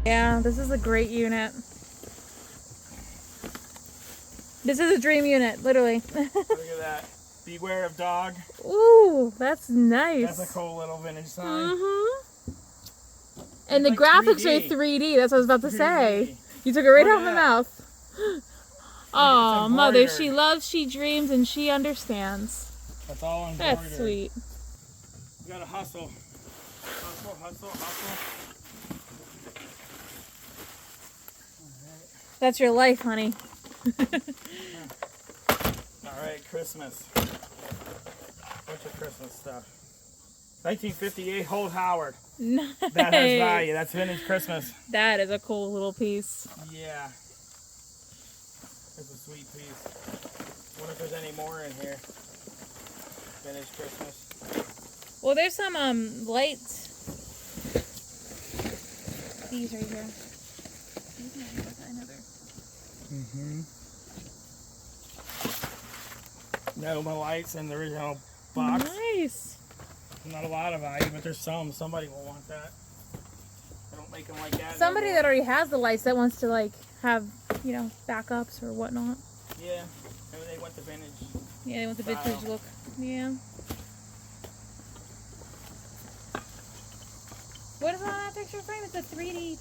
Yeah, this is a great unit. This is a dream unit, literally. Look at that. Beware of dog. Ooh, that's nice. That's a cool little vintage sign. And the like graphics 3D. are 3D. That's what I was about to 3D. say. You took it right out of my that. mouth. Oh, mother, embroidered. she loves, she dreams, and she understands. That's all embroidered. That's sweet. You gotta hustle. Hustle, hustle, hustle. That's your life, honey. Alright, Christmas. Bunch of Christmas stuff. 1958 Holt Howard. Nice. That has value. That's vintage Christmas. That is a cool little piece. Yeah. It's a sweet piece. Wonder if there's any more in here. Vintage Christmas. Well, there's some lights. These right here. These might be another. No, my lights in the original box. Nice. Not a lot of value, but there's some. Somebody will want that. I don't make them like that. Somebody that already has the lights that wants to like have, you know, backups or whatnot. Yeah, maybe they want the vintage. Yeah, they want the style. vintage look. Yeah. What is on that picture frame? It's a 3D.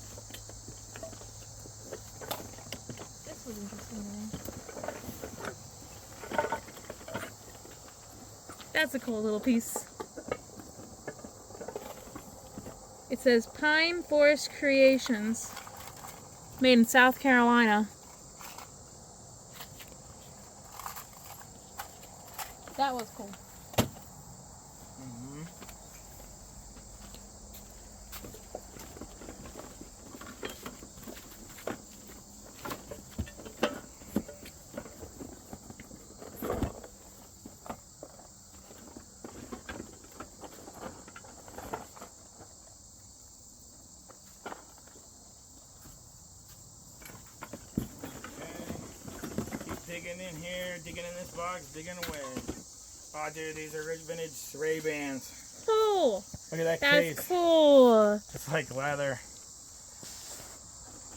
This was interesting to me. That's a cool little piece. It says Pine Forest Creations, made in South Carolina. That was cool. Digging in here, digging in this box, digging away. Oh, dude, these are vintage Ray-Bans. Cool. Look at that That's case. cool. It's like leather.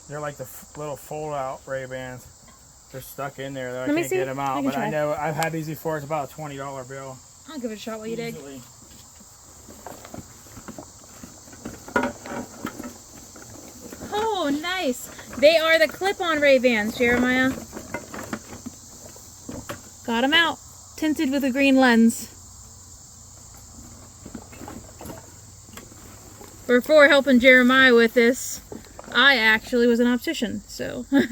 They're like the little fold-out Ray-Bans. They're stuck in there, though. I can't get them out. But I know I've had these before. It's about a $20 bill. I'll give it a shot while you dig. Easily. Oh, nice. They are the clip-on Ray-Bans, Jeremiah. Got them out. Tinted with a green lens. Before helping Jeremiah with this, I actually was an optician, so Look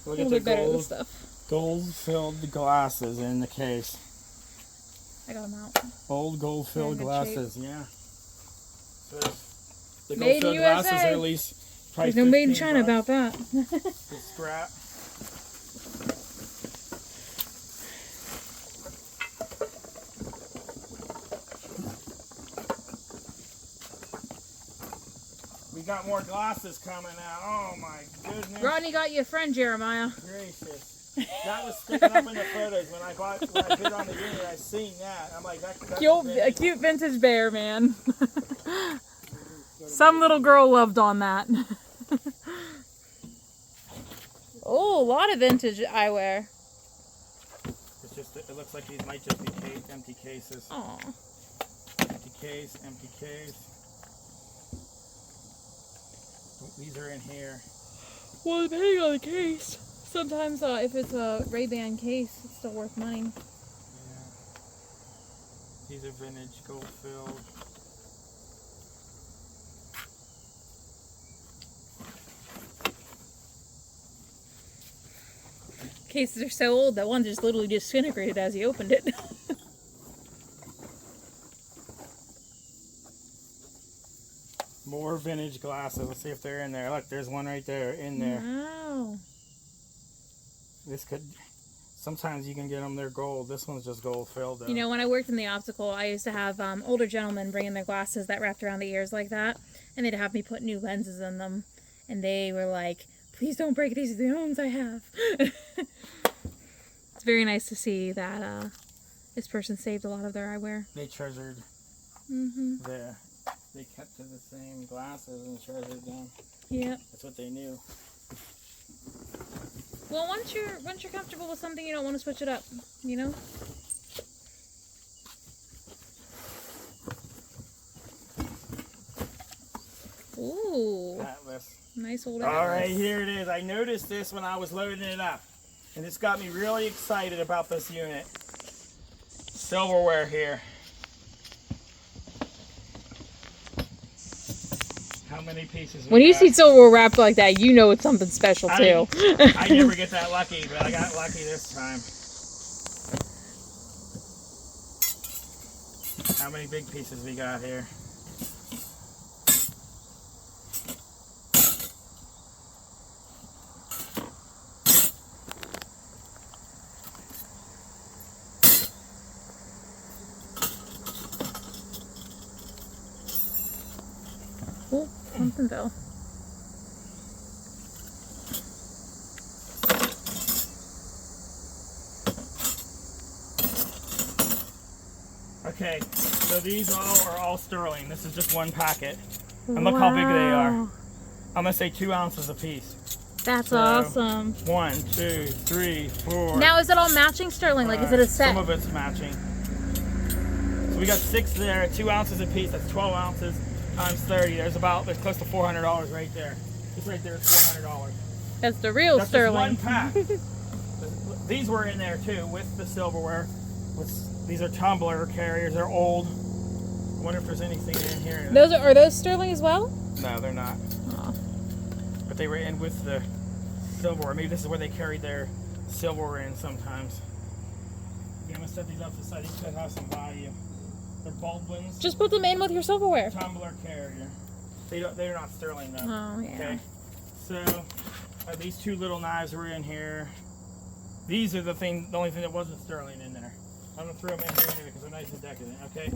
a little at the bit better at this stuff. gold-filled glasses in the case. I got them out. Old gold-filled They're in good glasses, yeah. So the Made in gold-filled glasses USA. are at least probably There's no made in 15 China bucks. about that. The scrap. We got more glasses coming out. Oh my goodness. Rodney got you a friend, Jeremiah. Gracious. That was sticking up in the photos when I bid on the unit. I seen that. I'm like, that's A cute vintage bear, man. Some little girl loved on that. Oh, a lot of vintage eyewear. It's just, it looks like these might just be empty cases. Aw. Empty case, empty case. These are in here. Well, depending on the case. Sometimes if it's a Ray-Ban case, it's still worth money. Yeah. These are vintage, gold filled. Cases are so old that one just literally disintegrated as he opened it. More vintage glasses. Let's see if they're in there. Look, there's one right there in there. Wow. This could, sometimes you can get them, they're gold. This one's just gold filled though. You know, when I worked in the optical, I used to have older gentlemen bring in their glasses that wrapped around the ears like that, and they'd have me put new lenses in them, and they were like, please don't break these, they're the ones I have. It's very nice to see that this person saved a lot of their eyewear. They treasured they to the same glasses and treasured them. Yeah. That's what they knew. Well, once you're comfortable with something, you don't want to switch it up, you know? Ooh. Atlas. Nice old All right, Atlas. here it is. I noticed this when I was loading it up, and this got me really excited about this unit. Silverware here. How many pieces? When you see silverware wrapped like that, you know it's something special too. I never get that lucky, but I got lucky this time. How many big pieces we got here? Oh, something fell. Okay, so these are all sterling. This is just one packet. And look how big they are. I'm gonna say 2 ounces a piece. That's So, awesome. 1, 2, 3, 4. Now, is it all matching sterling? Like, is it a set? Some of it's matching. So we got 6 there, 2 ounces a piece. That's 12 ounces times 30. There's close to $400 right there. Just right there is $400. That's the real That's sterling. just one pack. These were in there too with the silverware. These are tumbler carriers. They're old. I wonder if there's anything in here. Are those sterling as well? No, they're not. Oh. But they were in with the silverware. Maybe this is where they carried their silverware in sometimes. Okay, I'm gonna set these up to the side. These could have some value. They're Baldwins. Just put them in with your silverware. Tumbler carrier. They're not sterling though. Oh yeah. Okay. So these 2 little knives were in here. These are the only thing that wasn't sterling in there. I'm gonna throw them in here anyway because they're nice and decadent. Okay.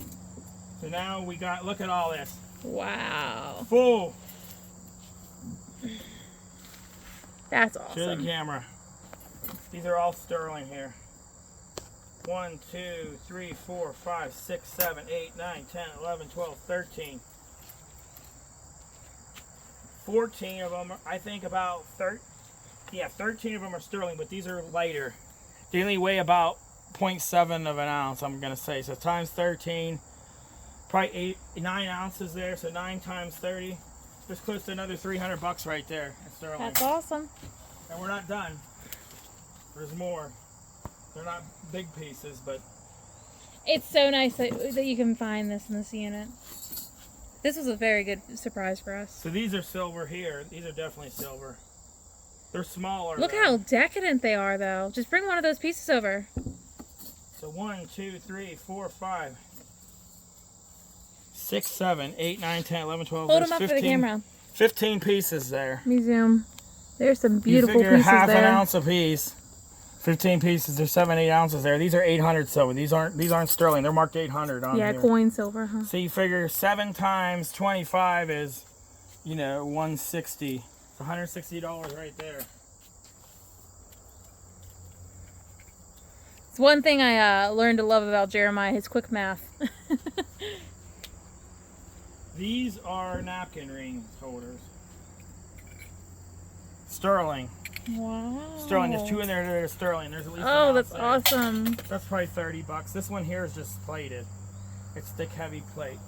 So now we got. Look at all this. Wow. Full. That's Show the awesome. camera. These are all sterling here. 1, 2, 3, 4, 5, 6, 7, 8, 9, 10, 11, 12, 13. 14 of them, I think about 13 of them are sterling, but these are lighter. They only weigh about 0.7 of an ounce, I'm going to say. So times 13, probably 9 ounces there, so 9 times 30. There's close to another $300 right there in sterling. That's awesome. And we're not done. There's more. They're not big pieces, but It's so nice that you can find this in this unit. This was a very good surprise for us. so these are silver here. These are definitely silver. They're smaller. Look though. how decadent they are, though. Just bring one of those pieces over. So 1, 2, 3, 4, 5, 6, 7, 8, 9, 10, 11, 12. Hold There's them up for the camera. 15 pieces there. Let me zoom. There's some beautiful You figure pieces half there. an ounce a piece. 15 pieces. There's 7, 8 ounces there. These are 800 silver. These aren't sterling. They're marked 800 on Yeah, here. coin silver, huh? So you figure 7 times 25 is, 160. It's $160 right there. It's one thing I learned to love about Jeremiah, his quick math. These are napkin ring holders. Sterling. Wow. Sterling. There's 2 in there that are sterling. There's at least an Oh, ounce that's there. awesome. That's probably $30. This one here is just plated. It's thick, heavy plate.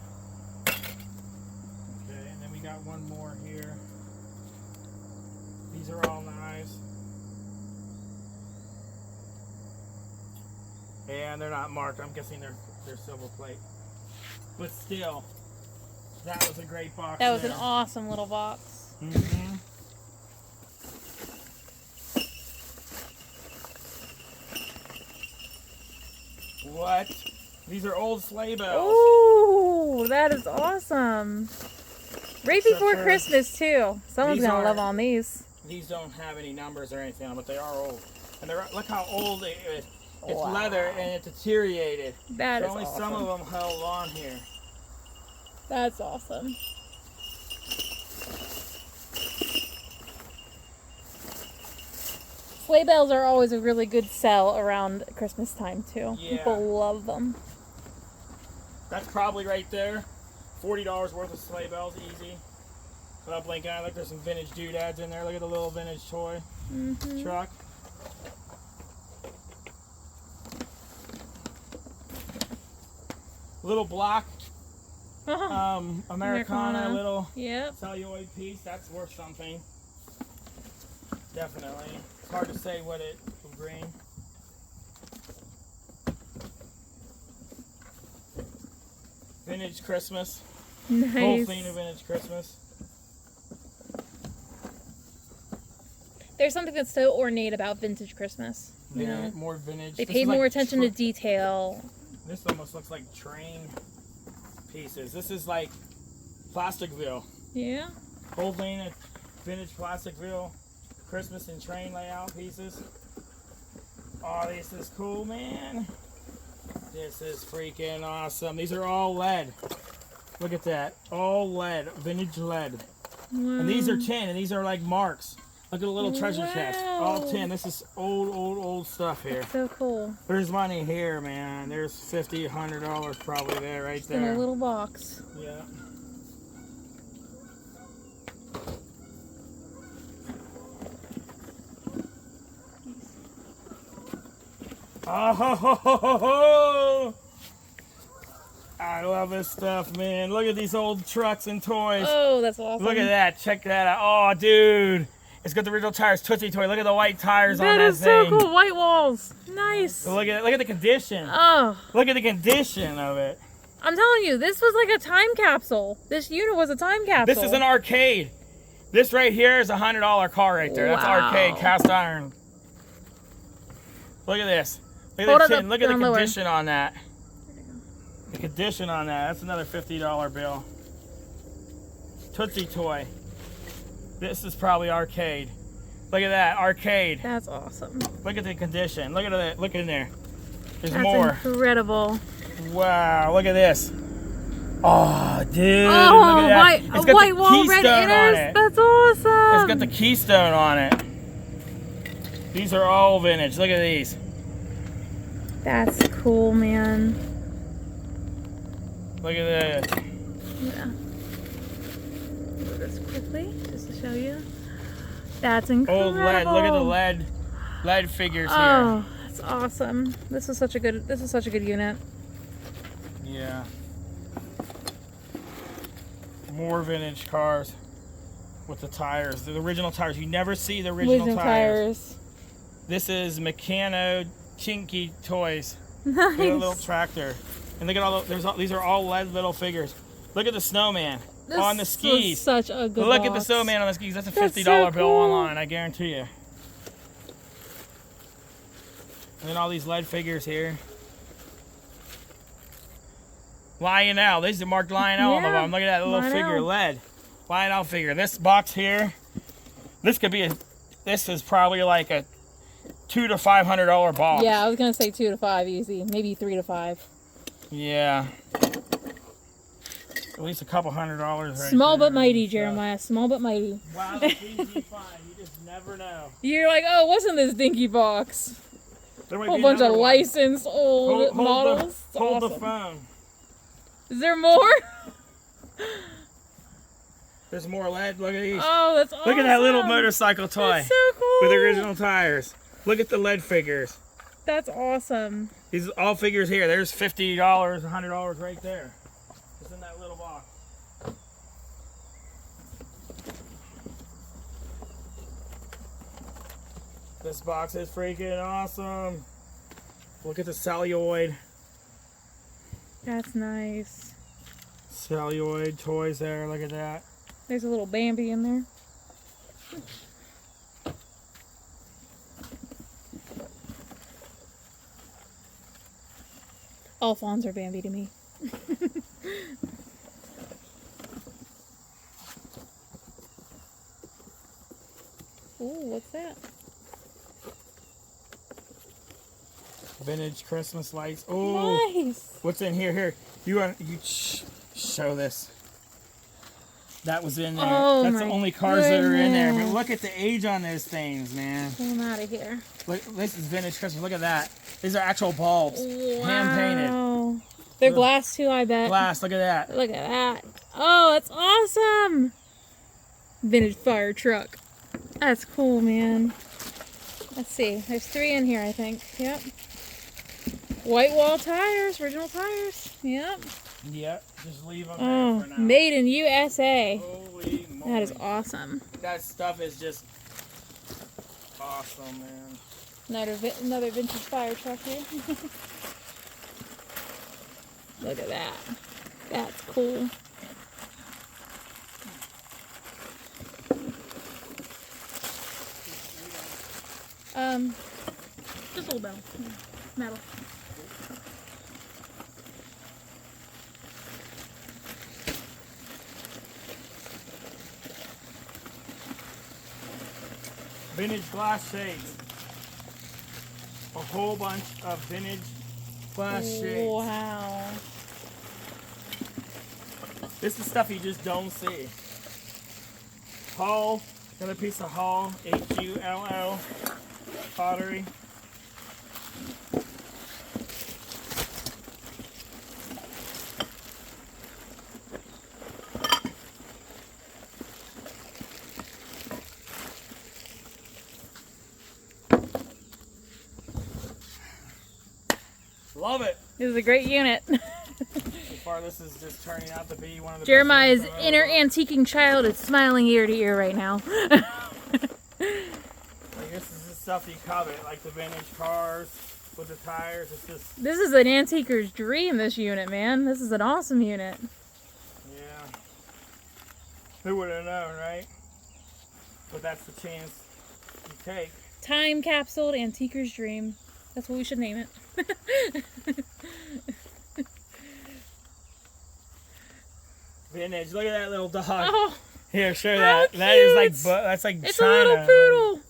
Okay, and then we got one more here. These are all knives. And they're not marked. I'm guessing they're silver plate. But still, that was a great box. That was there. an awesome little box. Mm-hmm. What? These are old sleigh bells. Ooh, that is awesome. Right before for- Christmas, too. Someone's These going to are- love on these. These don't have any numbers or anything on them, but they are old. And look how old it is. It's Wow. leather and it's deteriorated. That is Only awesome. some of them held on here. That's awesome. Sleigh bells are always a really good sell around Christmas time, too. Yeah. People love them. That's probably right there $40 worth of sleigh bells, easy. Without blinking, look, there's some vintage doodads in there. Look at the little vintage toy truck. Little block Americana little celluloid piece. That's worth something. Definitely. It's hard to say what it will bring. Vintage Christmas. Nice. Whole thing of vintage Christmas. There's something that's so ornate about vintage Christmas. You know? More vintage. They paid more attention to detail. This almost looks like train pieces. This is like Plasticville. Yeah. Whole thing of vintage Plasticville Christmas and train layout pieces. Oh, this is cool, man. This is freaking awesome. These are all lead. Look at that. All lead. Vintage lead. Wow. And these are tin, and these are like marks. Look at the little treasure chest. All tin. This is old stuff here. So cool. There's money here, man. There's $50, $100 probably there, right there. In a little box. Yeah. Oh, ho, ho, ho, ho, ho. I love this stuff, man. Look at these old trucks and toys. Oh, that's awesome. Look at that. Check that out. Oh, dude. It's got the original tires. Tootsie Toy. Look at the white tires on that thing. That is so cool. White walls. Nice. So look at the condition. Oh. Look at the condition of it. I'm telling you, this was like a time capsule. This unit was a time capsule. This is an arcade. This right here is a $100 car right there. That's arcade, cast iron. Look at this. Look at the tin. Look at the condition on that. The condition on that. That's another $50 bill. Tootsie Toy. This is probably arcade. Look at that, arcade. That's awesome. Look at the condition. Look at that. Look in there. There's That's more. Incredible. Wow, look at this. Oh, dude. Oh, look at that. It's got white the wall, red keystone on inners. it. That's awesome. It's got the keystone on it. These are all vintage. Look at these. That's cool, man. Look at this. Yeah. Do this quickly, just to show you. That's incredible. Old lead. Look at the lead figures here. Oh, that's awesome. This is such a good unit. Yeah. More vintage cars with the tires. The original tires. You never see the original tires. This is Meccano Chinky Toys. Nice. Look at a little tractor. And look at all these are all lead little figures. Look at the snowman on the skis. Such a good Look box. at the snowman on the skis. That's a $50 That's so bill cool. online, I guarantee you. And then all these lead figures here. Lionel. These are marked Lionel on them. Look at that little figure, lead. Lionel figure. This box here, this is probably like a $200 to $500 box. Yeah, I was gonna say 2 to 5 easy, maybe 3 to 5. Yeah. At least a couple $100 right Small there. but mighty, Jeremiah. Small but mighty. Wow, that's easy to find. You just never know. You're like, oh, what's in this dinky box? There might A whole be bunch of another one. licensed old models. Hold Awesome. the phone. Is there more? There's more lead. Look at these. Oh, that's awesome. Look at that little motorcycle toy. That's so cool. With original tires. Look at the lead figures. That's awesome. These all figures here. There's $50, $100 right there. Just in that little box. This box is freaking awesome. Look at the celluloid. That's nice. Celluloid toys there. Look at that. There's a little Bambi in there. All fawns are Bambi to me. Ooh, what's that? Vintage Christmas lights. Oh, Nice. what's in here? Here, you show this. That was in there. Oh, That's the my only cars that are in there. But goodness. look at the age on those things, man. Pull them out of here. Look, this is vintage Christmas. Look at that. These are actual bulbs, hand painted. Wow. They're glass too, I bet. Glass, look at that. Look at that. Oh, that's awesome. Vintage fire truck. That's cool, man. Let's see. There's 3 in here, I think. Yep. White wall tires, original tires. Yep. Yep, just leave them Oh, there for now. made in USA. Holy moly. That is awesome. That stuff is just awesome, man. Another vintage fire truck here. Look at that. That's cool. Just a little bell. Metal. Vintage glass shades. A whole bunch of vintage glass shades. Wow. This is stuff you just don't see. Hull, another piece of Hull, Hull, Pottery. Love it. This is a great unit. So far, this is just turning out to be one of the Jeremiah's best inner antiquing child is smiling ear to ear right now. Like, this is the stuff you covet, like the vintage cars with the tires. It's just, This is an antiquer's dream, this unit, man. This is an awesome unit. yeah. Who would have known, right? But that's the chance you take. Time capsule antiquer's dream. That's what we should name it. Vintage. Look at that little dog. Oh, Here, show how that. That is like cute. that's like it's China. a little poodle.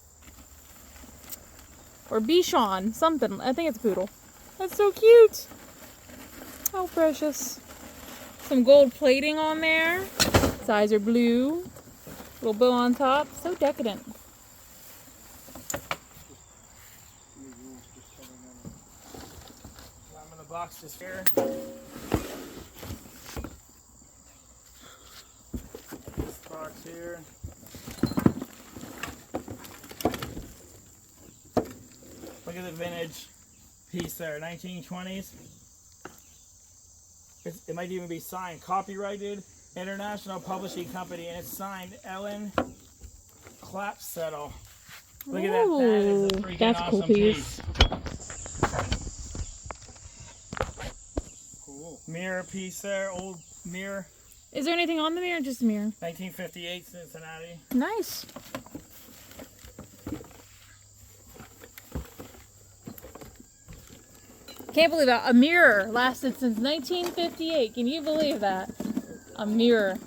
Or Bichon, something. I think it's a poodle. That's so cute. How precious. Some gold plating on there. His eyes are blue. Little bow on top. So decadent. I'm in the box just here. This box here. Look at the vintage piece there, 1920s. It might even be signed, copyrighted, International Publishing Company, and it's signed Ellen Clapsettle. Look at that. That is a freaking that's a awesome cool piece. Cool. Mirror piece there, old mirror. Is there anything on the mirror? Just a mirror. 1958 Cincinnati. Nice. Can't believe that. A mirror lasted since 1958. Can you believe that? A mirror.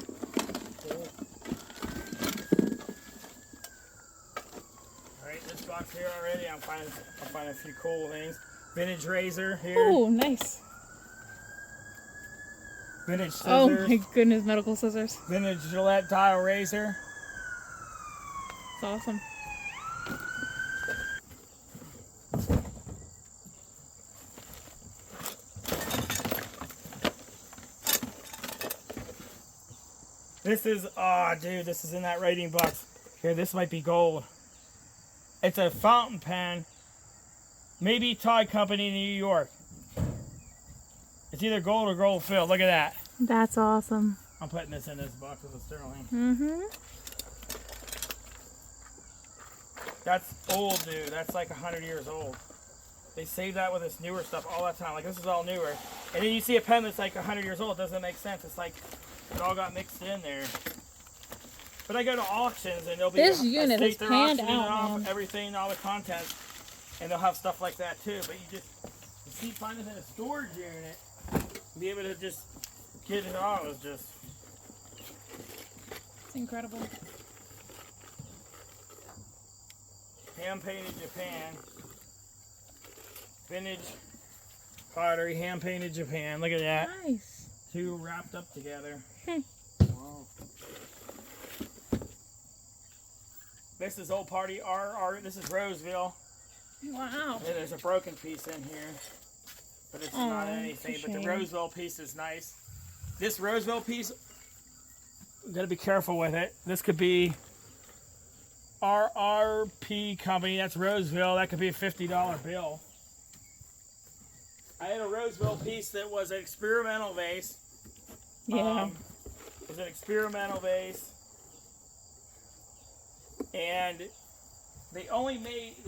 Alright, this box here already, I'm finding a few cool things. Vintage razor here. Oh, nice. Vintage scissors. Oh my goodness, medical scissors. Vintage Gillette dial razor. It's awesome. This is, oh dude, this is in that writing box. Here, this might be gold. It's a fountain pen. Maybe Toy Company in New York. It's either gold or gold filled. Look at that. That's awesome. I'm putting this in this box with the sterling. Mm-hmm. That's old, dude. That's like 100 years old. They save that with this newer stuff all that time. Like, this is all newer. And then you see a pen that's like 100 years old. It doesn't make sense. It's like it all got mixed in there. But I go to auctions and there'll be This unit has they're panned auctioning out, off man. everything, all the contents, and they'll have stuff like that too. But you keep finding it in a storage unit, be able to just get it all is just. It's incredible. Hand painted Japan. Vintage pottery, hand painted Japan. Look at that. Nice. Two wrapped up together. Wow. This is Old Party R. This is Roseville. Wow. Yeah, there's a broken piece in here. but it's not anything. But the Roseville piece is nice. This Roseville piece, we've got to be careful with it. This could be RRP company. That's Roseville. That could be a $50 bill. I had a Roseville piece that was an experimental vase. Yeah. It was an experimental vase. And they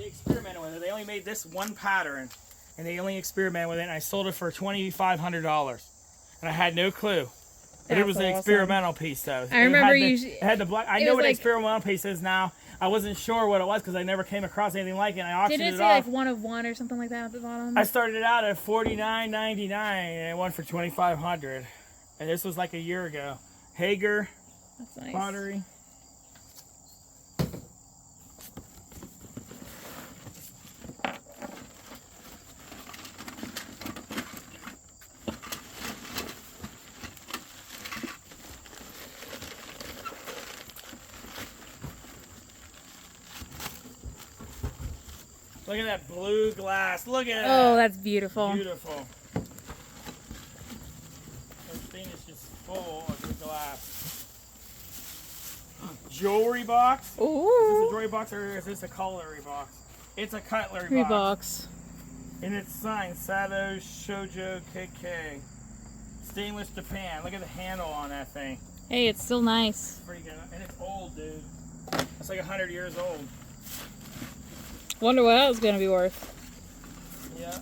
experimented with it. They only made this one pattern. And they only experimented with it. And I sold it for $2,500. And I had no clue. But it was an experimental piece, though. I remember it had the black. I know what an experimental piece is now. I wasn't sure what it was because I never came across anything like it. And I auctioned it off. Did it say like 1 of 1 or something like that at the bottom? I started it out at $49.99 and it went for $2,500. And this was like a year ago. Hager. That's nice. Pottery. Look at that blue glass. Look at that. Oh, that's beautiful. Beautiful. This thing is just full of the glass. Jewelry box. Ooh. Is this a jewelry box or is this a cutlery box? It's a cutlery box. And it's signed Sato Shoujo KK. Stainless Japan. Look at the handle on that thing. Hey, it's still nice. Freaking, and it's old, dude. It's like 100 years old. Wonder what that was going to be worth. Yeah.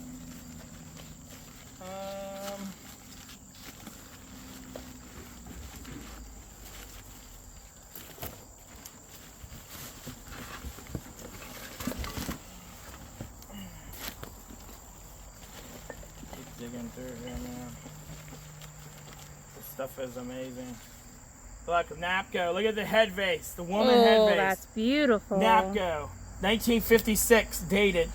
Keep digging through here, man. This stuff is amazing. Look, Napco. Look at the head vase. The woman head vase. Oh, that's beautiful. Napco. 1956, dated.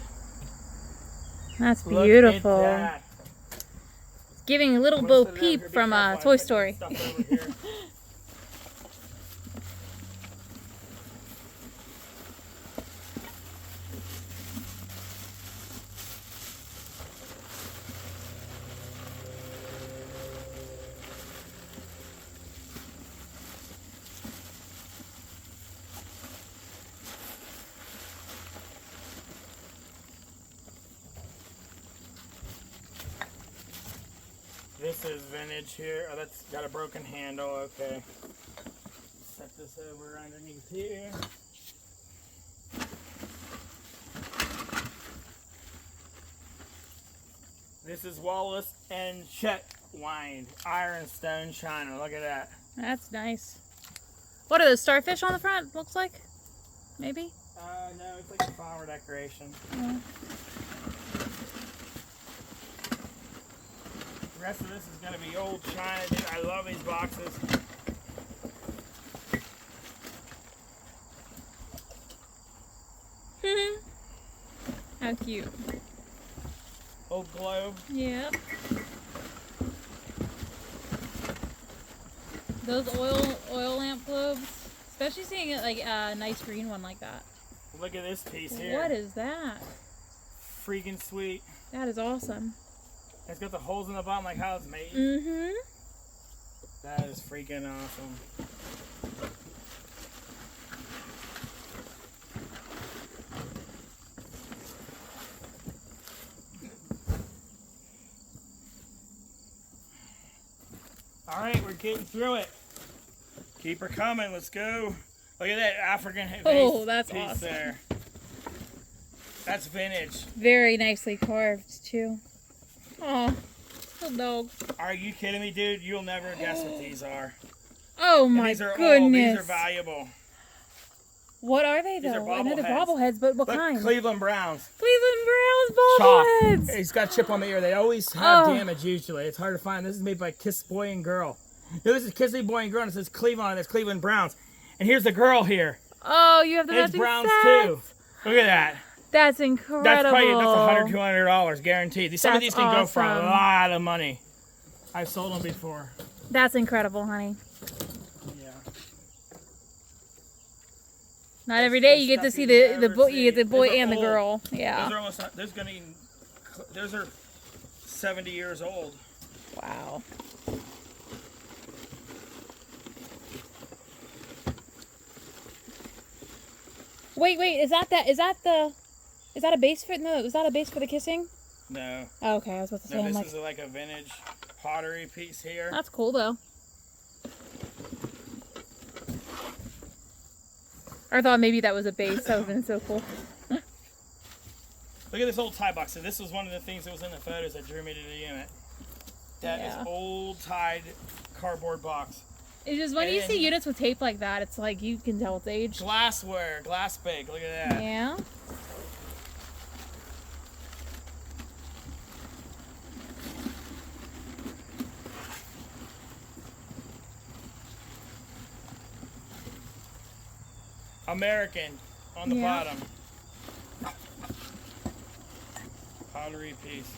That's beautiful. Look at that. It's giving a little Bo Peep from Toy Story. This is vintage here. Oh, that's got a broken handle. Okay. Set this over underneath here. This is Wallace and Chet wine. Ironstone china. Look at that. That's nice. What are those starfish on the front? Looks like? Maybe? No, it's like a flower decoration. Yeah. The rest of this is going to be old china, dude. I love these boxes. How cute. Old globe. Yep. Those oil lamp globes, especially seeing it like a nice green one like that. Look at this piece here. What is that? Freaking sweet. That is awesome. It's got the holes in the bottom like how it's made. Mm-hmm. That is freaking awesome. All right, we're getting through it. Keep her coming. Let's go. Look at that African vase that's piece awesome. there. That's vintage. Very nicely carved too. Oh, little dog. Are you kidding me, dude? You'll never guess what these are. Oh my these are goodness. old. These are valuable. What are they These though? are I know they're bobbleheads. bobbleheads, but what Look, kind? Cleveland Browns. Cleveland Browns Chalk. bobbleheads. He's got a chip on the ear. They always have damage usually. It's hard to find. This is made by Kiss Boy and Girl. Now, this is Kiss Boy and Girl, and it says Cleveland on it. It's Cleveland Browns. And here's the girl here. Oh, you have the And it's matching Browns sets. too. Look at that. That's incredible. That's probably $100, $200 guaranteed. Some of these can go for a awesome. lot of money. I've sold them before. That's incredible, honey. Yeah. Not every day you get to see the boy, you get the boy Those are and the old. girl. Yeah. Those are almost. Those are 70 years old. Wow. Wait, is that a base for, no, is that a base for the kissing? No. Oh, okay, I was about to say, No, I'm this like, is like a vintage pottery piece here. that's cool though. I thought maybe that was a base. That would have been so cool. Look at this old tie box. So this was one of the things that was in the photos that drew me to the unit. That is old tied cardboard box. It's just when you see units with tape like that, it's like you can tell it's aged. Glassware, glass bake. Look at that. Yeah. American on the bottom. Pottery piece.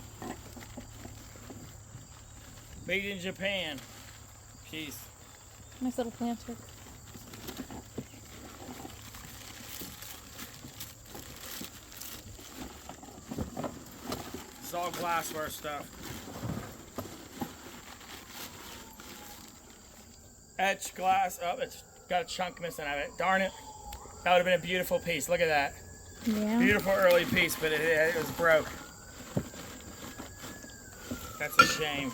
Made in Japan piece. Nice little planter. It's all glassware stuff. Etched glass. Oh, it's got a chunk missing out of it. Darn it. That would have been a beautiful piece. Look at that. Yeah. Beautiful early piece, but it was broke. That's a shame.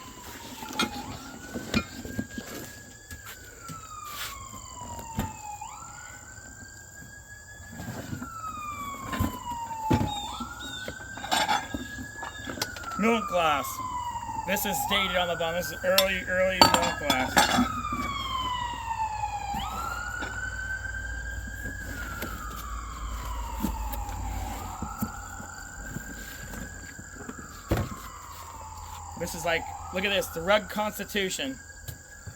Milk glass. This is stated on the bottom. This is early milk glass. This is like, look at this, the rug constitution.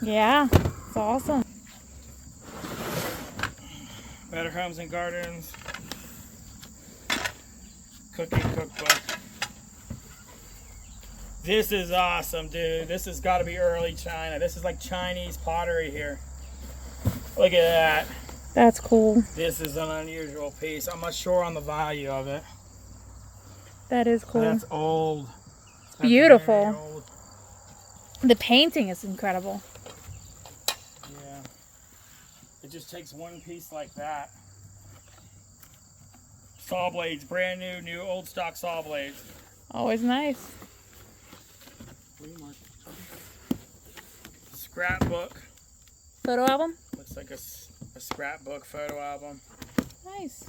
Yeah, it's awesome. Better Homes and Gardens. Cooking cookbook. This is awesome, dude. This has got to be early China. This is like Chinese pottery here. Look at that. That's cool. This is an unusual piece. I'm not sure on the value of it. That is cool. That's old. That's beautiful. very old. The painting is incredible. Yeah. It just takes one piece like that. Saw blades, brand new old stock saw blades. Always nice. Scrapbook. Photo album? Looks like a scrapbook photo album. Nice.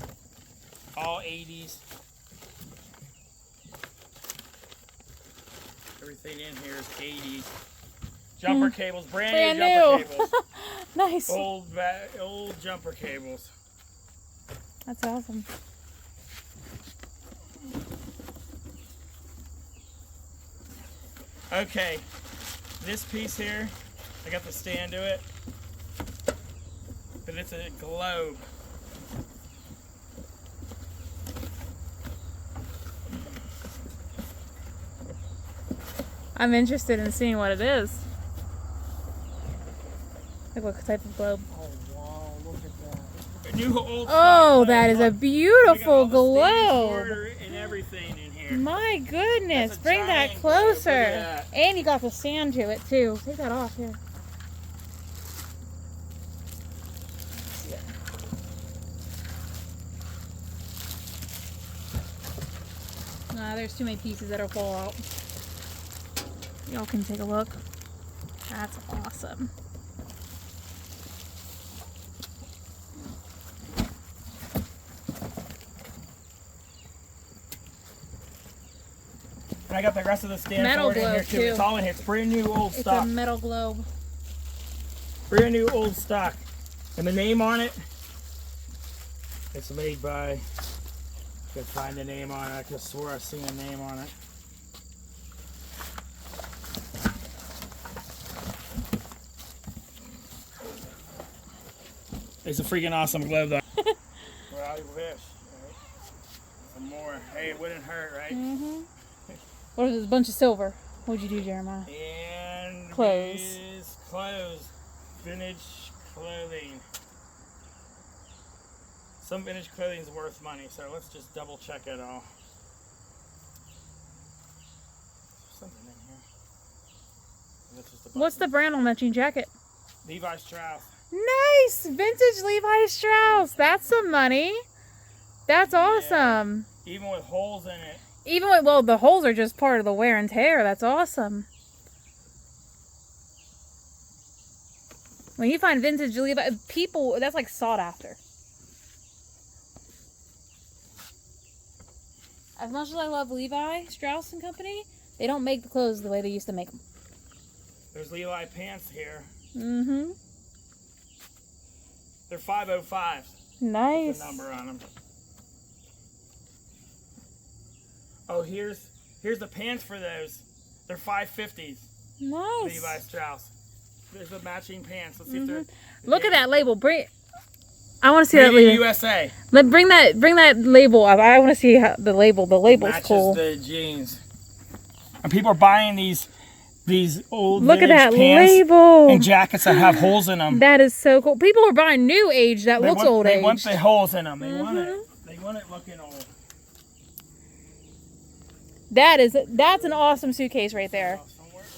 All 80s. Everything in here is 80s. Jumper cables, brand new jumper cables. Nice. Old jumper cables. That's awesome. Okay, this piece here, I got the stand to it, but it's a globe. I'm interested in seeing what it is. Like what type of globe? Oh wow, look at that. A new old Oh, stock that is globe. a beautiful We got all the stands, globe. order, and everything in here. My goodness, That's a bring that giant globe. Look closer. at that. And you got the sand to it too. Take that off here. There's too many pieces that'll fall out. Y'all can take a look. That's awesome. And I got the rest of the stand Metal forward in here globe, too. too. It's all in here. It's brand new old It's stock. a metal globe. Brand new old stock. And the name on it, it's made by, I could find the name on it. I could swear I've seen a name on it. It's a freaking awesome globe though. Well, I wish. Right? Some more. Hey, it wouldn't hurt, right? Mm-hmm. What is this? A bunch of silver. What'd you do, Jeremiah? And Clothes. Clothes. Vintage clothing. Some vintage clothing is worth money, so let's just double check it all. Something in That's just What's the brand on that jean jacket? Levi Strauss. Nice! Vintage Levi Strauss. That's some money. That's awesome. Yeah. Even with holes in it. Even with, well, the holes are just part of the wear and tear. That's awesome. When you find vintage Levi, people, that's like sought after. As much as I love Levi Strauss and Company, they don't make the clothes the way they used to make them. There's Levi pants here. Mm-hmm. They're 505s. Nice. The number on them. Oh, here's the pants for those. They're 550s. Nice. Levi Strauss. There's the matching pants. Let's see if they're. Look at that label. Bring. I want to see Made that in label. USA. Bring that label up. I want to see how the label. The label's Matches cool. the jeans. And people are buying these old Look at that pants label. and jackets that have holes in them. That is so cool. People are buying new age that looks old age. They want the holes in them. They want it. They want it looking old. That's an awesome suitcase right there.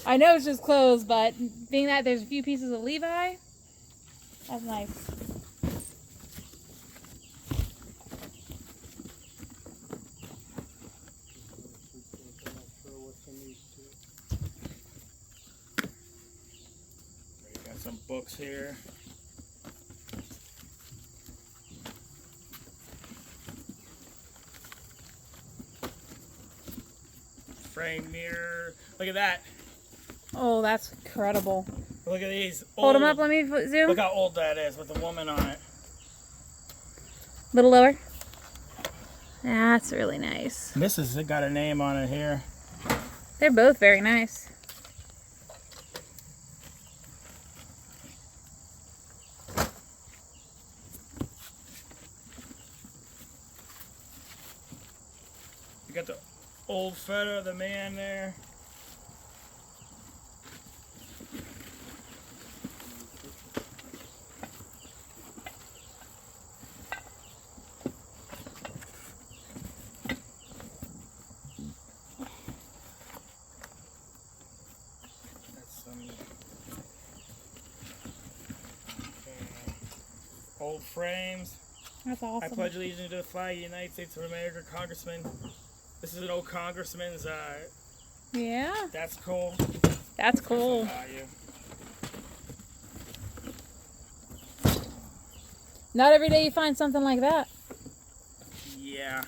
I know it's just clothes, but being that there's a few pieces of Levi, that's nice. Got some books here. Frame mirror. Look at that. Oh, that's incredible. Look at these. Hold them up. Let me zoom. Look how old that is with the woman on it. Little lower. That's really nice. This has got a name on it here. They're both very nice. You got the old photo of the man there. Old frames. That's awesome. I pledge allegiance to the flag of the United States of America, Congressman. This is an old congressman's. Yeah. That's cool. That's cool. Value. Not every day you find something like that. Yeah.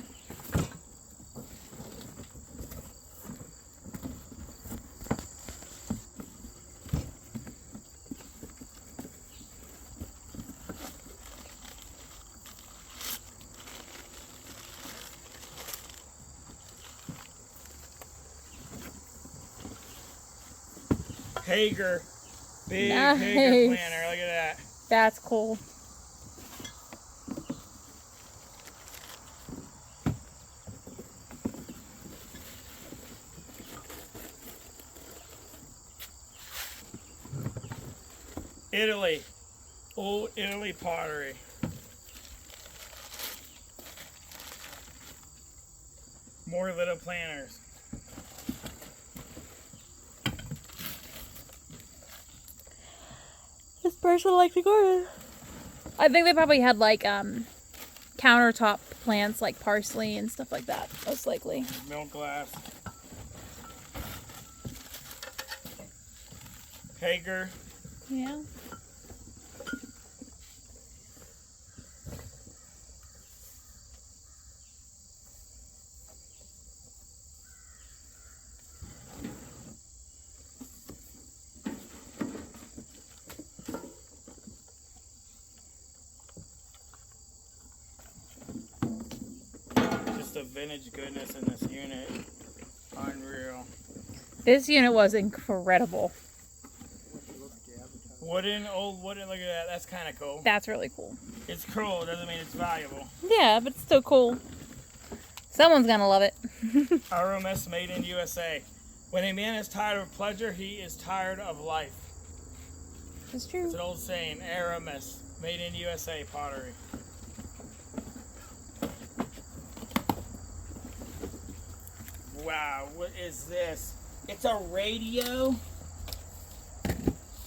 Hager. Big Nice. Hager planner. Look at that. That's cool. Italy. Old Italy pottery. More little planners. This person likes the garden. I think they probably had like countertop plants like parsley and stuff like that, most likely. Milk glass. Hager. Yeah. Just the vintage goodness in this unit. Unreal. This unit was incredible. Old wooden, look at that. That's kind of cool. That's really cool. It's cool, it doesn't mean it's valuable. Yeah, but it's still cool. Someone's gonna love it. RMS made in USA. When a man is tired of pleasure, he is tired of life. It's true. It's an old saying, RMS, made in USA pottery. Wow, what is this? It's a radio?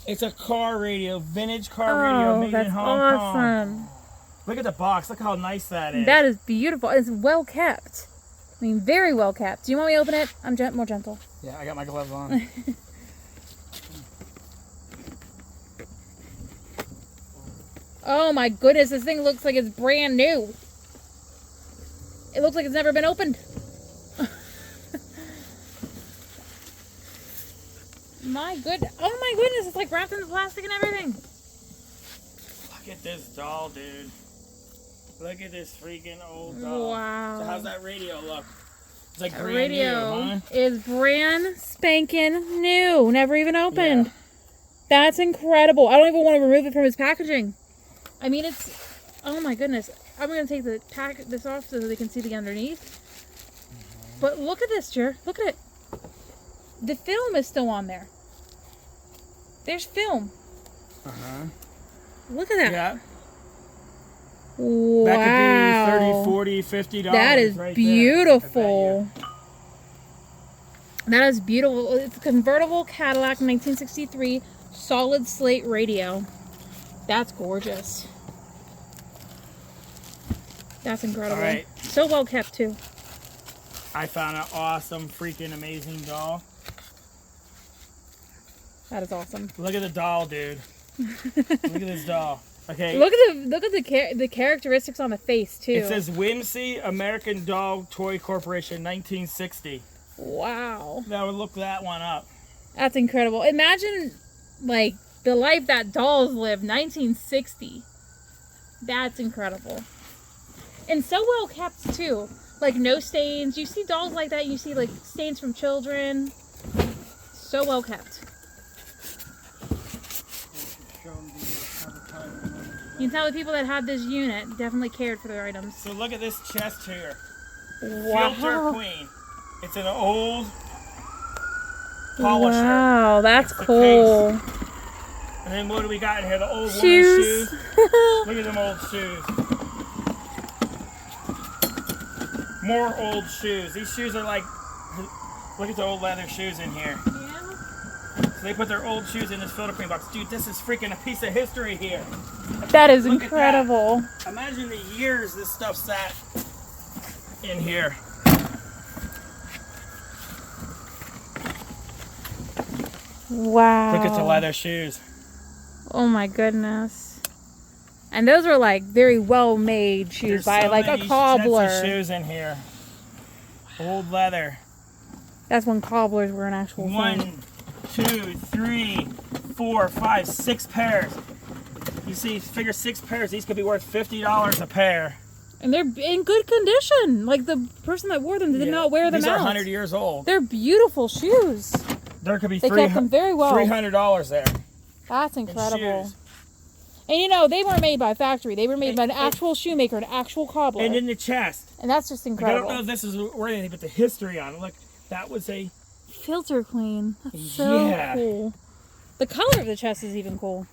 It's a car radio, vintage car radio made in Hong Kong. Awesome. Look at the box. Look how nice that is. That is beautiful. It's well kept. I mean, very well kept. Do you want me to open it? I'm more gentle. Yeah, I got my gloves on. Oh my goodness, this thing looks like it's brand new. It looks like it's never been opened. Oh my goodness, it's like wrapped in the plastic and everything. Look at this doll, dude. Look at this freaking old doll. Wow. So how's that radio look? It's like brand Radio new, huh? is brand spanking new. Never even opened. Yeah. That's incredible. I don't even want to remove it from its packaging. I mean, it's... Oh my goodness. I'm going to take this off so that they can see the underneath. But look at this, Jer. Look at it. The film is still on there. There's film. Uh-huh. Look at that. Yeah. Wow. That could be $30, $40, $50 That is right beautiful. That is beautiful. It's a convertible Cadillac 1963 solid slate radio. That's gorgeous. That's incredible. All right. So well kept too. I found an awesome, freaking amazing doll. That is awesome. Look at the doll, dude. Look at this doll. Okay. Look at the characteristics on the face too. It says Whimsy American Doll Toy Corporation 1960. Wow. Now we'll look that one up. That's incredible. Imagine like the life that dolls lived 1960. That's incredible. And so well kept too. Like no stains. You see dolls like that, you see like stains from children. So well kept. You can tell the people that had this unit definitely cared for their items. So look at this chest here. Wow. Filter Queen. It's an old polisher. Wow, that's It's the cool. case. And then what do we got in here? The old woman's Shoes. shoes. Look at them old shoes. More old shoes. These shoes are like, look at the old leather shoes in here. So they put their old shoes in this Filter Queen box. Dude, this is freaking a piece of history here. That is Look at that. incredible. Imagine the years this stuff sat in here. Wow. Look at the leather shoes. Oh my goodness. And those were like very well made shoes There's by so like a many sets cobbler. of shoes in here. Old leather. That's when cobblers were an actual thing. 1, 2, 3, 4, 5, 6 pairs. You see, figure 6 pairs. These could be worth $50 a pair. And they're in good condition. Like the person that wore them did not wear them These are out. 100 years old. They're beautiful shoes. There could be They kept them very well. $300 there. That's incredible. shoes. And you know, they weren't made by a factory. They were made by an actual shoemaker, an actual cobbler. And in the chest. And that's just Like, I incredible. don't know if this is worth anything, but the history on it. Look, that was a... Filter Queen. That's so Yeah. cool. The color of the chest is even cool.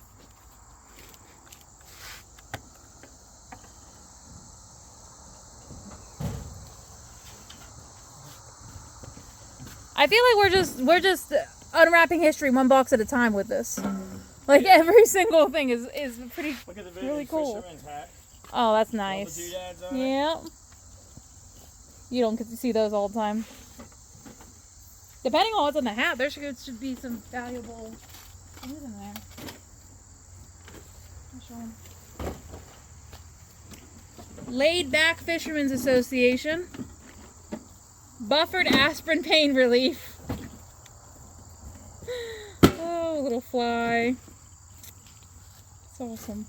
I feel like we're just unwrapping history one box at a time with this. Like every single thing is pretty Look at the really cool. fisherman's hat. Oh, that's All the nice. doodads on it. Yeah. You don't get to see those all the time. Depending on what's on the hat, there should be some valuable things in there. I'll show 'em. Laid Back Fishermen's Association. Buffered aspirin pain relief. Oh, little fly. It's awesome.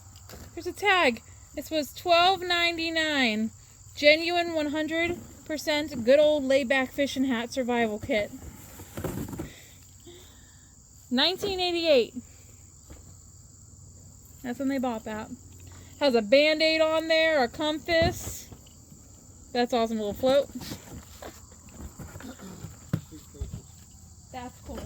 Here's a tag. This was $12.99. Genuine 100% good old laid back fishing hat survival kit. 1988. That's when they bought that. Has a band-aid on there, a compass. That's awesome. Little float. That's cool.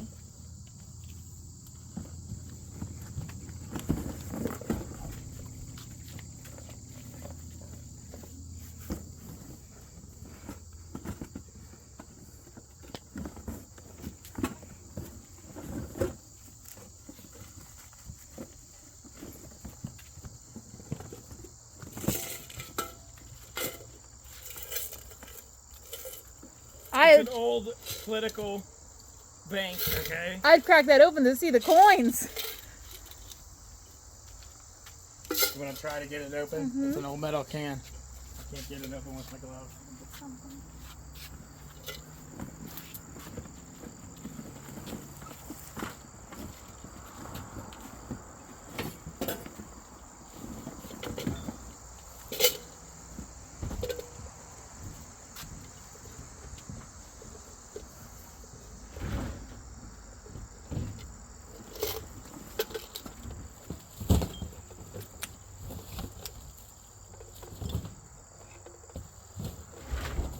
It's an old political bank, okay? I'd crack that open to see the coins. You want to try to get it open? It's an old metal can. I can't get it open with my gloves.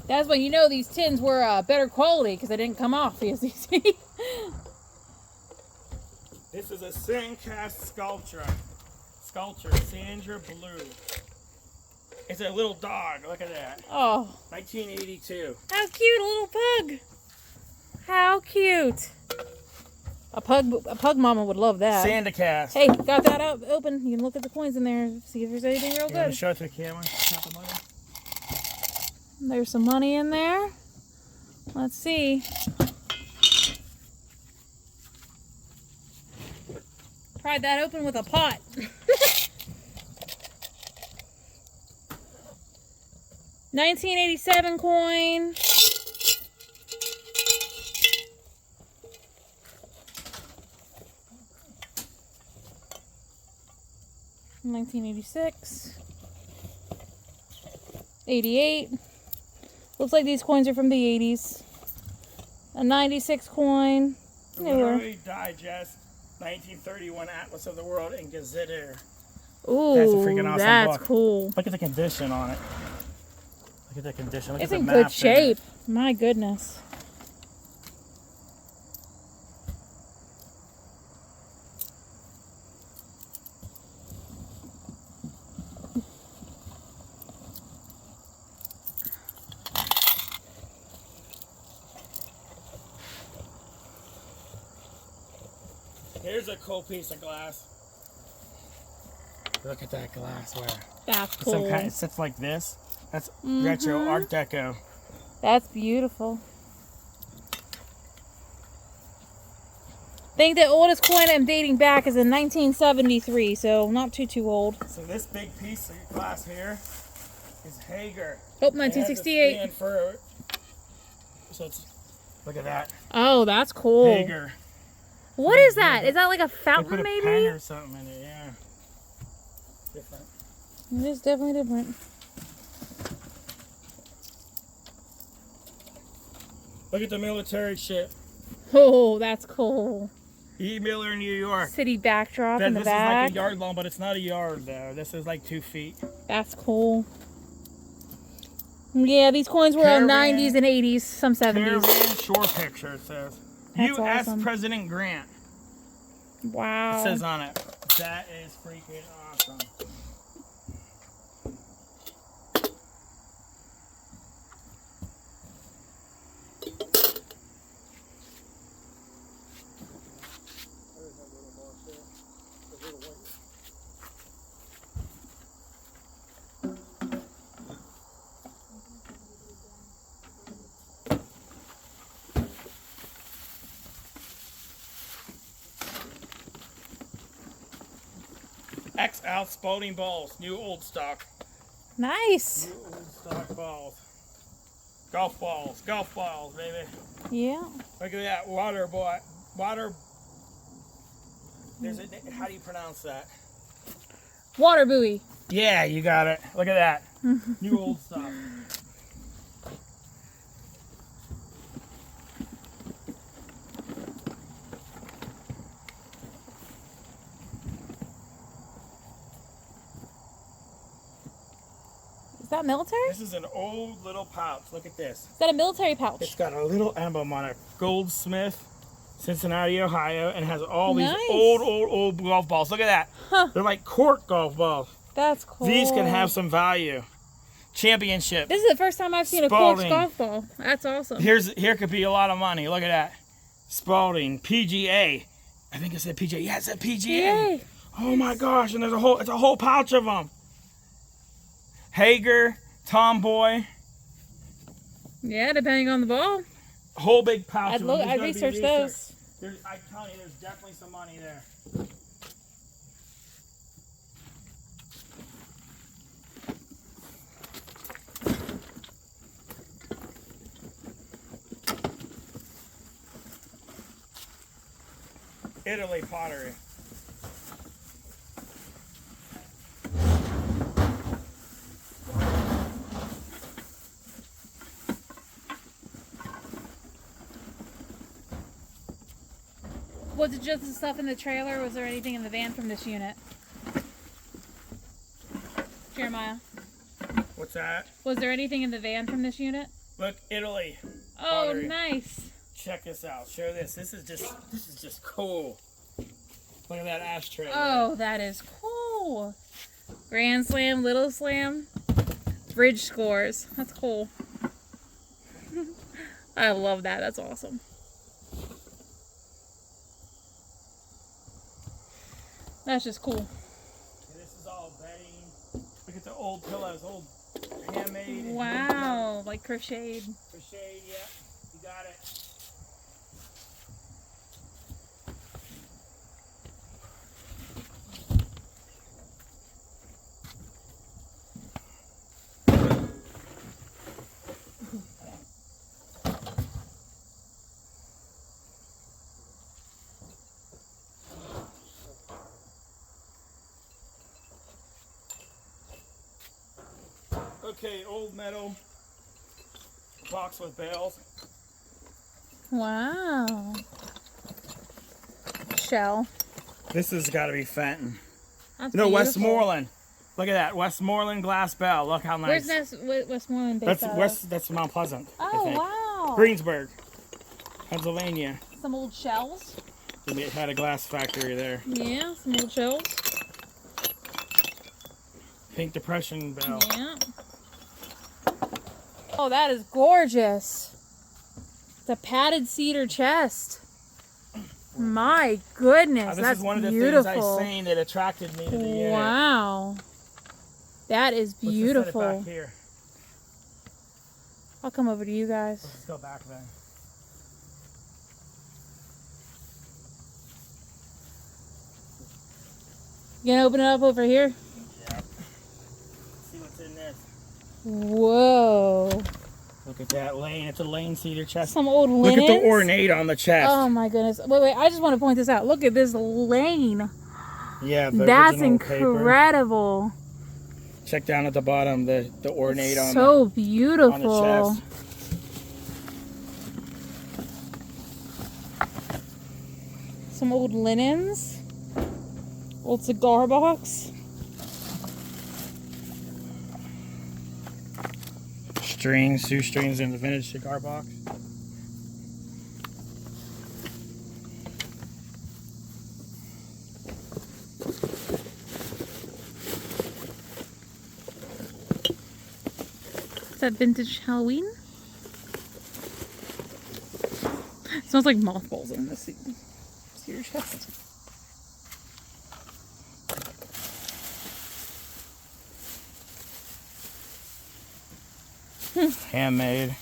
That's when you know these tins were better quality because they didn't come off, as you see. This is a sand cast sculpture, Sandra Blue. It's a little dog. Look at that. Oh. 1982. How cute, a little pug. How cute. A pug mama would love that. Sand cast. Hey, got that out open. You can look at the coins in there, see if there's anything real You want to good. show it to the camera? Count the money? There's some money in there. Let's see. Pried that open with a pot. $1987 coin. $1986. $88. Looks like these coins are from the 80s. A 96 coin. Newer. Literary Digest, 1931 Atlas of the World in Gazetteer. Ooh, That's a freaking awesome that's book. cool. Look at the condition on it. Look at the condition. Look It's at the in map good in shape. My goodness. Here's a cool piece of glass. Look at that glassware. That's It's cool. some kind. It sits like this. That's retro Art Deco. That's beautiful. I think the oldest coin I'm dating back is in 1973, so not too old. So this big piece of glass here is Hager. Oh, It has a 1968. stand for, so it's, look at that. Oh, that's cool. Hager. What is that? Is that like a They fountain, put a maybe? pen or something in it, yeah. Different. It is definitely different. Look at the military ship. Oh, that's cool. E. Miller, New York. City backdrop in the This back. is like a yard long, but it's not a yard though. This is like 2 feet. That's cool. Yeah, these coins were on Caravan. 90s and 80s, some 70s. Caravan shore picture, it says. That's U.S. awesome. President Grant. Wow. It says on it. That is freaking awesome. XL Spalding balls, new old stock. Nice. New old stock balls. Golf balls, baby. Yeah. Look at that water boy. Water. There's a. How do you pronounce that? Water buoy. Yeah, you got it. Look at that. New old stuff. Is that military? This is an old little pouch. Look at this. Is that a military pouch? It's got a little emblem on it. Goldsmith, Cincinnati, Ohio, and has all Nice. these old golf balls. Look at that. Huh. They're like cork golf balls. That's cool. These can have some value. Championship. This is the first time I've seen a Spalding. cork golf ball. That's awesome. Here could be a lot of money. Look at that. Spalding, PGA. I think it said PGA. Yeah, it said PGA. Yay. Oh my gosh, and it's a whole pouch of them. Hager, Tomboy. Yeah, depending on the ball. whole big pouch. I'd of them. There's I'd gotta be research research. those. I'm telling you, there's definitely some money there. Italy pottery. Was it just the stuff in the trailer? Or was there anything in the van from this unit? Jeremiah, What's that? was there anything in the van from this unit? Look, Italy. Oh, Pottery. nice. Check this out. Show this. This is just cool. Look at that ashtray. Oh, that is cool. Grand Slam, Little Slam, bridge scores. That's cool. I love that. That's awesome. That's just cool. And this is all bedding. Look at the old pillows, old handmade. Wow, like crocheted. Crocheted, yeah. You got it. Okay, old metal box with bales. Wow. Shell. This has got to be Fenton. That's No, beautiful. Westmoreland. Look at that, Westmoreland glass bell. Look how nice. Where's Westmoreland based out of? That's Mount Pleasant. I Oh, think. wow. Greensburg, Pennsylvania. Some old shells. They had a glass factory there. Yeah, some old shells. Pink Depression bell. Yeah. Oh, that is gorgeous. It's a padded cedar chest. My goodness, This that's is one of the beautiful. things I seen that attracted me to the unit. Wow. That is Let's just set it beautiful. back here. I'll come over to you guys. Let's go back then. You gonna open it up over here? Yep. See what's in this. Whoa. Look at that lane. It's a lane cedar chest. Some old Look linens. at the ornate on the chest. Oh my goodness. Wait, I just want to point this out. Look at this lane. Yeah, the That's original paper. incredible. Check down at the bottom, the ornate on So the beautiful. chest. Some old linens. Old cigar box. Strings, shoestrings in the vintage cigar box. Is that vintage Halloween? It smells like mothballs in this cedar chest. Handmade.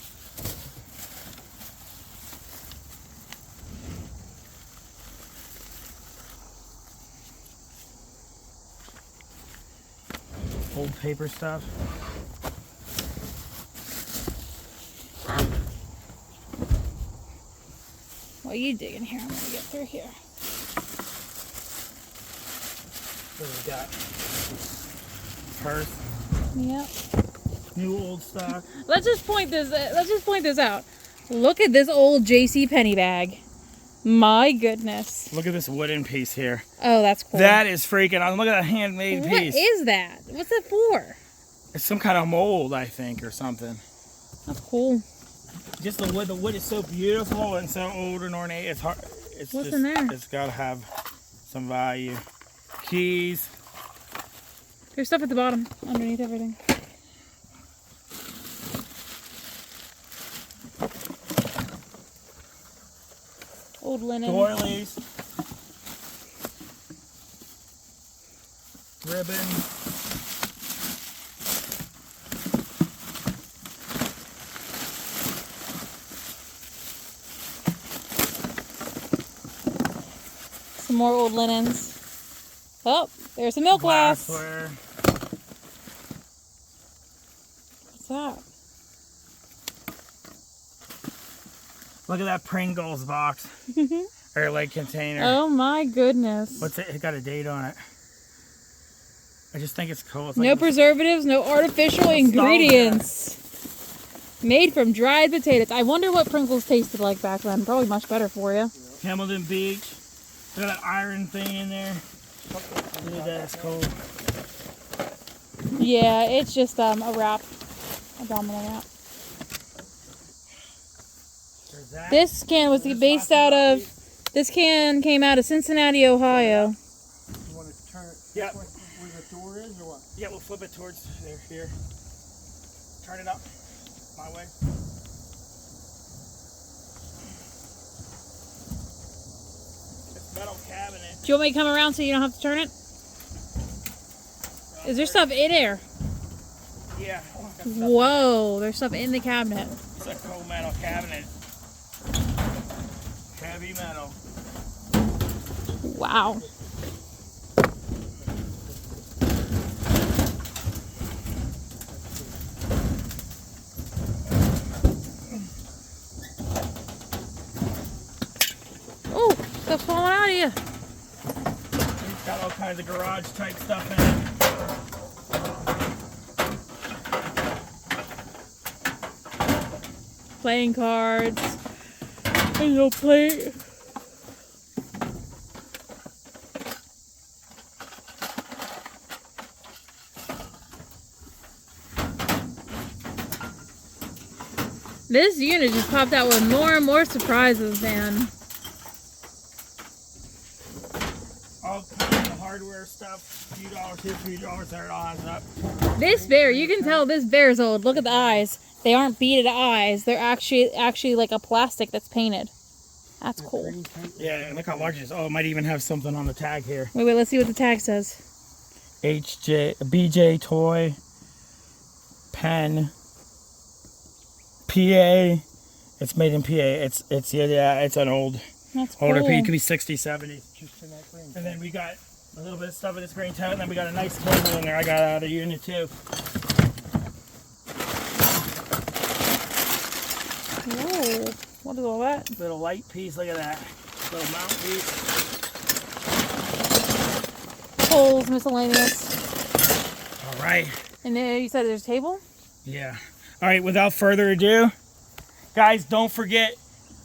Old paper stuff. What are you digging here? I'm gonna get through here. What do we got? Purse. Yep. New old stock. Let's just point this out. Look at this old JC Penney bag. My goodness. Look at this wooden piece here. Oh, that's cool. That is freaking awesome. Look at that handmade What piece. is that? What's that for? It's some kind of mold, I think, or something. That's cool. Just the wood. The wood is so beautiful and so old and ornate. It's hard. It's What's just, in there? It's got to have some value. Keys. There's stuff at the bottom, underneath everything. Old linen. Doilies. Ribbon. more old linens. Oh, there's a milk glass. Glassware. What's that? Look at that Pringles box. Or like container. Oh my goodness. What's it? It got a date on it. I just think it's cool. It's No like preservatives, no artificial ingredients. Made from dried potatoes. I wonder what Pringles tasted like back then. Probably much better for you. Hamilton Beach. Look at that iron thing in there. Look at that, it's cool. Yeah, it's just a wrap. A domino wrap. There's that. This can was based out of... This can came out of Cincinnati, Ohio. You want to turn it Yep. where the door is, or what? Yeah, we'll flip it towards there. Here. Turn it up. My way. This metal cabinet. Do you want me to come around so you don't have to turn it? Is there stuff in there? Yeah. Whoa, there's stuff in the cabinet. It's a cool metal cabinet. Heavy metal. Wow. Oh, stuff's falling out of you. It's got all kinds of garage type stuff in it. Playing cards. There's no plate. This unit just popped out with more and more surprises, man. All kinds of hardware stuff. Few dollars here, few dollars there. It all adds up. This bear, you can tell this bear's old. Look at the eyes. They aren't beaded eyes. They're actually like a plastic that's painted. That's cool. Yeah, and look how large it is. Oh, it might even have something on the tag here. Wait, let's see what the tag says. BJ toy, pen, PA. It's made in PA. It's an old, That's cool. older piece. It could be 60, 70. And then we got a little bit of stuff in this green tote, and then we got a nice table in there. I got out of the unit too. Whoa, what is all that? Little light piece. Look at that. Little mount piece. Holes, miscellaneous. All right. And then you said there's a table? Yeah. All right, without further ado, guys, don't forget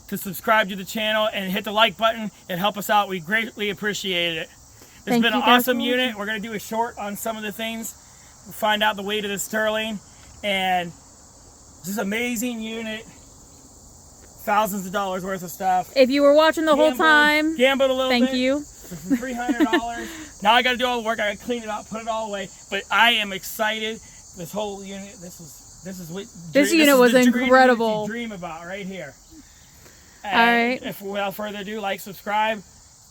to subscribe to the channel and hit the like button. It helps us out. We greatly appreciate it. It's Thank been you an guys awesome for unit. We're going to do a short on some of the things. We'll find out the weight of the sterling. And this is an amazing unit. Thousands of dollars worth of stuff. If you were watching the whole time, Gambled a little bit. thank you. For $300. Now I got to do all the work. I got to clean it up, put it all away. But I am excited. This whole unit, this is what This unit was the dream incredible. you dream about right here. And All right. If without further ado, like, subscribe,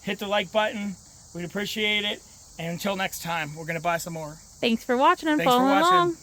hit the like button. We'd appreciate it. And until next time, we're gonna buy some more. Thanks for watching and Thanks for following watching. along.